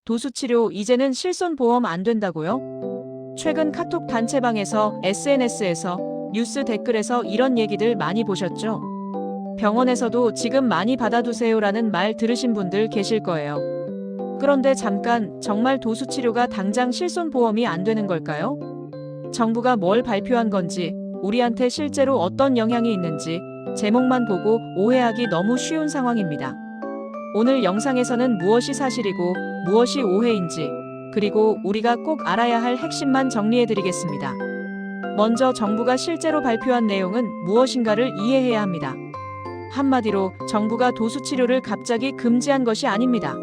도수치료 이제는 실손보험 안 된다고요? 최근 카톡 단체방에서 SNS에서 뉴스 댓글에서 이런 얘기들 많이 보셨죠? 병원에서도 지금 많이 받아두세요라는 말 들으신 분들 계실 거예요. 그런데 잠깐, 정말 도수치료가 당장 실손보험이 안 되는 걸까요? 정부가 뭘 발표한 건지, 우리한테 실제로 어떤 영향이 있는지 제목만 보고 오해하기 너무 쉬운 상황입니다. 오늘 영상에서는 무엇이 사실이고 무엇이 오해인지, 그리고 우리가 꼭 알아야 할 핵심만 정리해드리겠습니다. 먼저 정부가 실제로 발표한 내용은 무엇인가를 이해해야 합니다. 한마디로 정부가 도수치료를 갑자기 금지한 것이 아닙니다.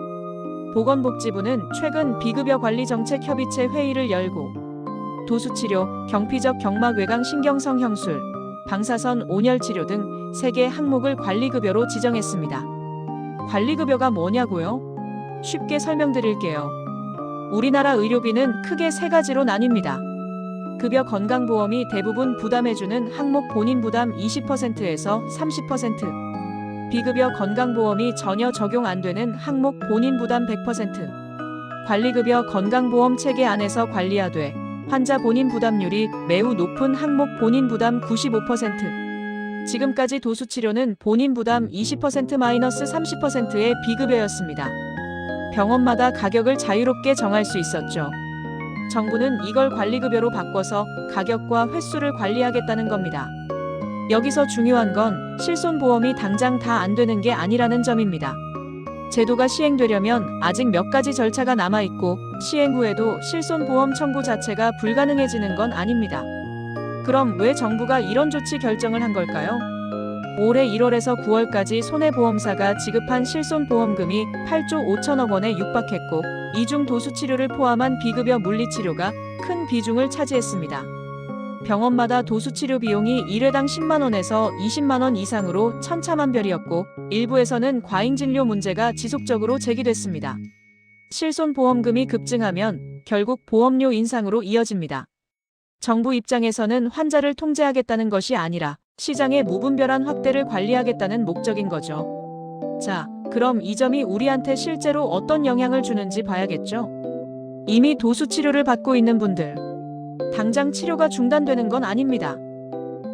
보건복지부는 최근 비급여관리정책협의체 회의를 열고 도수치료, 경피적 경막외강 신경성 형술, 방사선 온열치료 등 3개 항목을 관리급여로 지정했습니다. 관리급여가 뭐냐고요? 쉽게 설명드릴게요. 우리나라 의료비는 크게 3가지로 나뉩니다. 급여 건강보험이 대부분 부담해주는 항목 본인 부담 20%에서 30%, 비급여 건강보험이 전혀 적용 안 되는 항목 본인 부담 100%, 관리급여 건강보험 체계 안에서 관리하되 환자 본인 부담률이 매우 높은 항목 본인 부담 95%. 지금까지 도수치료는 본인 부담 20%-30%의 비급여였습니다. 병원마다 가격을 자유롭게 정할 수 있었죠. 정부는 이걸 관리급여로 바꿔서 가격과 횟수를 관리하겠다는 겁니다. 여기서 중요한 건 실손보험이 당장 다 안 되는 게 아니라는 점입니다. 제도가 시행되려면 아직 몇 가지 절차가 남아있고 시행 후에도 실손보험 청구 자체가 불가능해지는 건 아닙니다. 그럼 왜 정부가 이런 조치 결정을 한 걸까요? 올해 1월에서 9월까지 손해보험사가 지급한 실손보험금이 8조 5천억 원에 육박했고 이중 도수치료를 포함한 비급여 물리치료가 큰 비중을 차지했습니다. 병원마다 도수치료 비용이 1회당 10만 원에서 20만 원 이상으로 천차만별이었고 일부에서는 과잉진료 문제가 지속적으로 제기됐습니다. 실손보험금이 급증하면 결국 보험료 인상으로 이어집니다. 정부 입장에서는 환자를 통제하겠다는 것이 아니라 시장의 무분별한 확대를 관리하겠다는 목적인 거죠. 자, 그럼 이 점이 우리한테 실제로 어떤 영향을 주는지 봐야겠죠? 이미 도수치료를 받고 있는 분들, 당장 치료가 중단되는 건 아닙니다.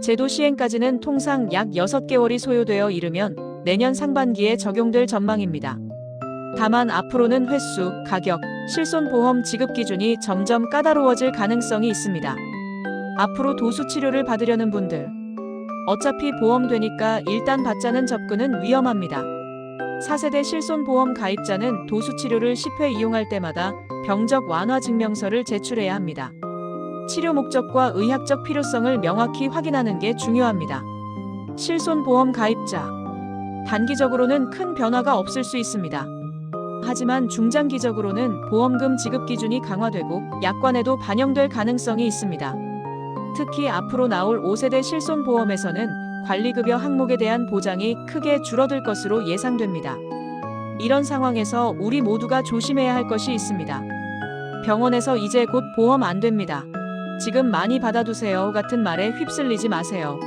제도 시행까지는 통상 약 6개월이 소요되어 이르면 내년 상반기에 적용될 전망입니다. 다만 앞으로는 횟수, 가격, 실손보험 지급 기준이 점점 까다로워질 가능성이 있습니다. 앞으로 도수치료를 받으려는 분들, 어차피 보험 되니까 일단 받자는 접근은 위험합니다. 4세대 실손보험 가입자는 도수치료를 10회 이용할 때마다 병적 완화 증명서를 제출해야 합니다. 치료 목적과 의학적 필요성을 명확히 확인하는 게 중요합니다. 실손보험 가입자, 단기적으로는 큰 변화가 없을 수 있습니다. 하지만 중장기적으로는 보험금 지급 기준이 강화되고 약관에도 반영될 가능성이 있습니다. 특히 앞으로 나올 5세대 실손보험에서는 관리급여 항목에 대한 보장이 크게 줄어들 것으로 예상됩니다. 이런 상황에서 우리 모두가 조심해야 할 것이 있습니다. 병원에서 이제 곧 보험 안 됩니다. 지금 많이 받아두세요 같은 말에 휩쓸리지 마세요.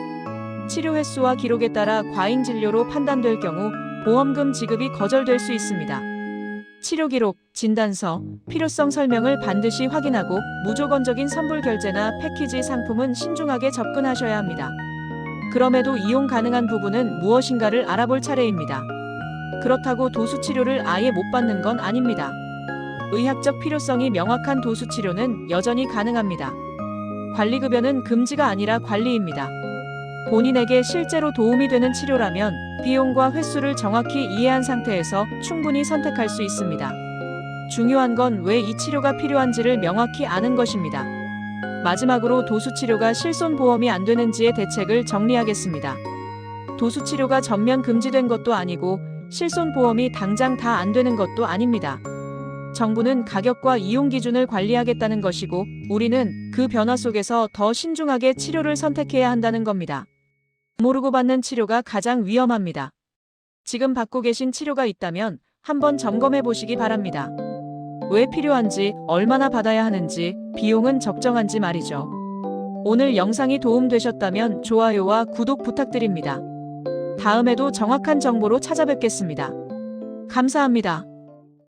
치료 횟수와 기록에 따라 과잉 진료로 판단될 경우 보험금 지급이 거절될 수 있습니다. 치료 기록, 진단서, 필요성 설명을 반드시 확인하고 무조건적인 선불 결제나 패키지 상품은 신중하게 접근하셔야 합니다. 그럼에도 이용 가능한 부분은 무엇인가를 알아볼 차례입니다. 그렇다고 도수치료를 아예 못 받는 건 아닙니다. 의학적 필요성이 명확한 도수치료는 여전히 가능합니다. 관리급여는 금지가 아니라 관리입니다. 본인에게 실제로 도움이 되는 치료라면 비용과 횟수를 정확히 이해한 상태에서 충분히 선택할 수 있습니다. 중요한 건 왜 이 치료가 필요한지를 명확히 아는 것입니다. 마지막으로 도수치료가 실손보험이 안 되는지의 대책을 정리하겠습니다. 도수치료가 전면 금지된 것도 아니고 실손보험이 당장 다 안 되는 것도 아닙니다. 정부는 가격과 이용 기준을 관리하겠다는 것이고 우리는 그 변화 속에서 더 신중하게 치료를 선택해야 한다는 겁니다. 모르고 받는 치료가 가장 위험합니다. 지금 받고 계신 치료가 있다면 한번 점검해 보시기 바랍니다. 왜 필요한지, 얼마나 받아야 하는지, 비용은 적정한지 말이죠. 오늘 영상이 도움되셨다면 좋아요와 구독 부탁드립니다. 다음에도 정확한 정보로 찾아뵙겠습니다. 감사합니다.